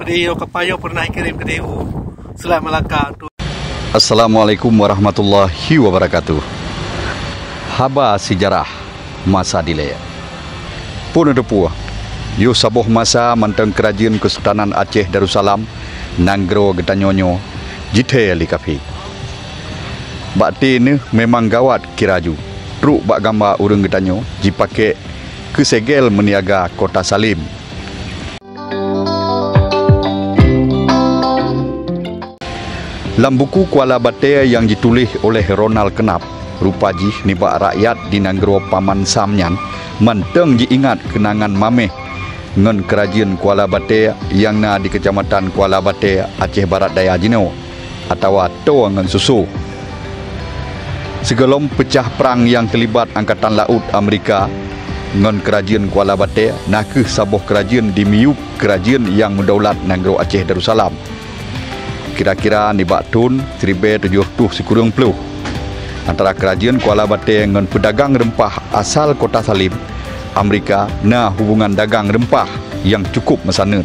Dia kapayo pernah kirim ke DU Selat Melaka. Assalamualaikum warahmatullahi wabarakatuh. Haba sejarah masa dilaya. Pun ada puah. Yo sabuh masa manteng kerajaan Kesultanan Aceh Darussalam nanggro getanyonyo jithe likapi. Bakti ni memang gawat kiraju. Truk bak gambar urang getanyo dipake kesegel meniaga Kota Salim. Dalam buku Kuala Batea yang ditulis oleh Ronald Knapp, rupaji nibak rakyat di Nanggro Paman Samnyan menteng diingat kenangan mameh ngen kerajaan Kuala Batea yang na di Kecamatan Kuala Batea, Aceh Barat Daya Jino atau to ngen susu. Sebelum pecah perang yang terlibat Angkatan Laut Amerika ngen kerajaan Kuala Batea, nakeh sabuh kerajaan dimiup kerajaan yang mendaulat Nanggro Aceh Darussalam. Kira-kira nibak tahun 1770 antara kerajaan Kuala Batea dengan pedagang rempah asal Kota Salim, Amerika na hubungan dagang rempah yang cukup mesanut.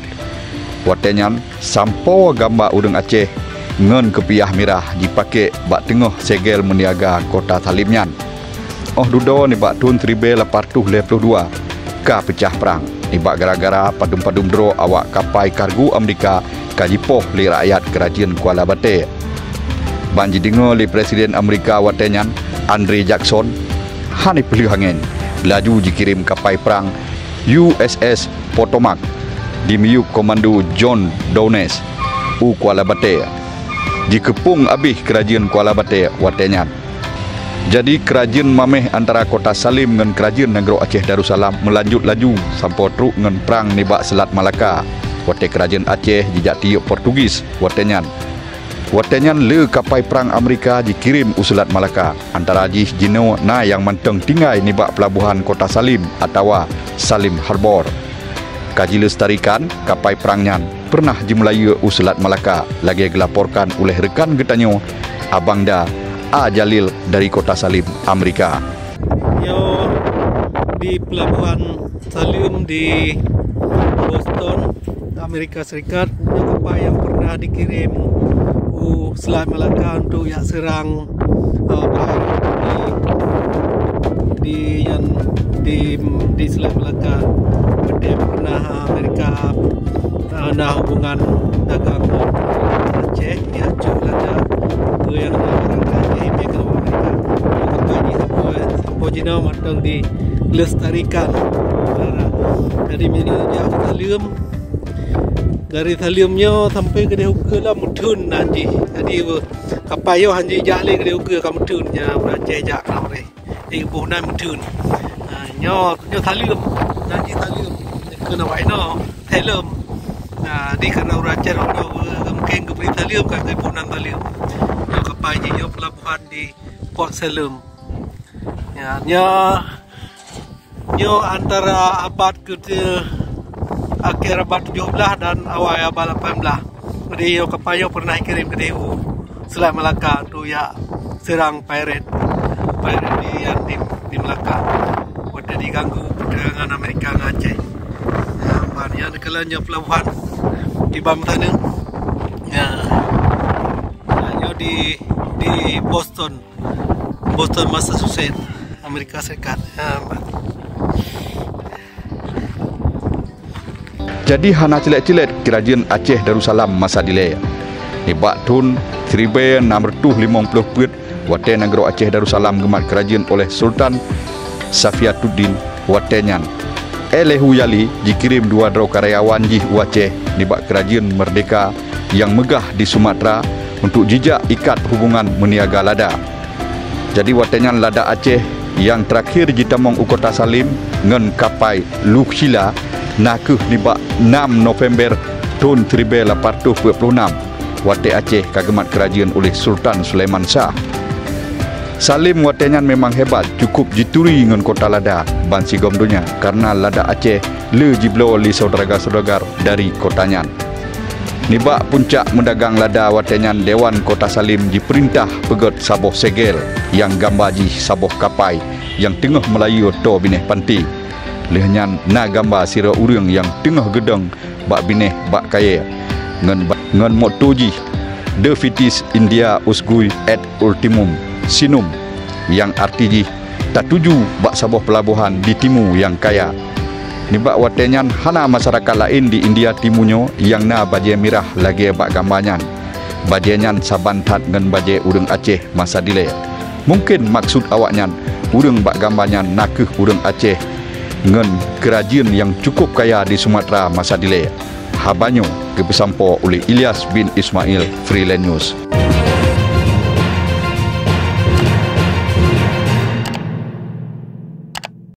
Watenyan sampo gambar urang Aceh ngen kepiah mirah dipakai bak tengah segel meniaga Kota Salimnyan. Dudo nibak tahun 1852 ka pecah perang. Nibak gara-gara padum-padum dro awak kapal kargo Amerika kajipoh li rakyat kerajaan Kuala Batea. Banji dengar li Presiden Amerika watenyan Andrew Jackson hani pelih angin laju dikirim kapal perang USS Potomac dimiuk komando John Downes u Kuala Batea. Dikepung abih kerajaan Kuala Batea watenyan. Jadi kerajaan mameh antara Kota Salim dengan kerajaan Nanggro Aceh Darussalam melanjut laju sampai truk dengan perang nibak Selat Melaka. Wate kerajaan Aceh jejak tiup Portugis watenyan. Watenyan le kapal perang Amerika dikirim usulat Melaka antara jih jino na yang manteng tinggai nibak pelabuhan Kota Salim atau Salim Harbor. Kaji lestarikan kapal perangnya pernah di Melayu usulat Melaka lagi dilaporkan oleh rekan getanyo Abang Da A. Jalil dari Kota Salim, Amerika. Yo di pelabuhan Salim di Boston, Amerika Serikat, punya kapal yang pernah dikirim Selat Melaka untuk yang serang di Selat Melaka. Dia pernah Amerika ada hubungan dagang Aceh ya cuaca tu yang orang Aceh ini ke Amerika. Kapal sampai jina matang dilestarikan. Dari mana dia Salim, dari Salimnya sampai ke Dehuka lah mutun nanti. Jadi kapal yo hanji jale ke Dehuka ka mutun nya Aceh jak lah re. Di buhnan mutun. Nyo Salim nanti Salim kena waino Salim. Di kana Aceh ro mungkin ke beri Salim ka ke buhnan Salim. Nyo kapal je pelabuhan di Port Salim. Nyo antara abad akhir abad 17 dan awal abad 18. Dia kapal pernah kirim ke DU Selat Melaka tu ya serang pirate di Melaka. Pada diganggu perdagangan Amerika dengan Aceh. Banyak nekalanya pelabuhan di bawah sana. Di Boston, Massachusetts, Amerika Serikat. Jadi hana cilet-cilet kerajaan Aceh Darussalam masa dilaya. Nibak tahun 1650 wate Nanggro Aceh Darussalam gemat kerajaan oleh Sultan Safiatuddin watenyan. Elehu Yali dikirim dua dro karyawan jih Aceh nibak kerajaan merdeka yang megah di Sumatera untuk jejak ikat hubungan meniaga lada. Jadi watenyan lada Aceh yang terakhir ditamong u Kota Salim ngen kapal Lukhila nakeh nibak 6 November tahun 1826 wate Aceh kagemat kerajaan oleh Sultan Sulaiman Shah. Salim watenyan memang hebat, cukup jituri dengan kota lada bansi gomdonya karena lada Aceh le jiblo li saudara-saudara dari kotanya. Nibak puncak mendagang lada watenyan Dewan Kota Salim diperintah pegot saboh segel yang gambaji saboh kapai yang tengah Melayu to bineh panti. lehnyan na gambar sira urang yang tengah gedeng bak bineh bak kaya ngan motoji de vitis India usgui et ultimum sinum yang artinya tak tuju bak sabuh pelabuhan di timu yang kaya. Nibak watenyan hana masyarakat lain di India timunyo yang na baje mirah lagi bak gambanyan. Bajenyan sabantat ngan baje urang Aceh masa dile. Mungkin maksud awaknya urang bak gambanyan nakeh urang Aceh ngan kerajaan yang cukup kaya di Sumatera masa dile. Habanyo kepesampo oleh Ilyas bin Ismail, Freeland News.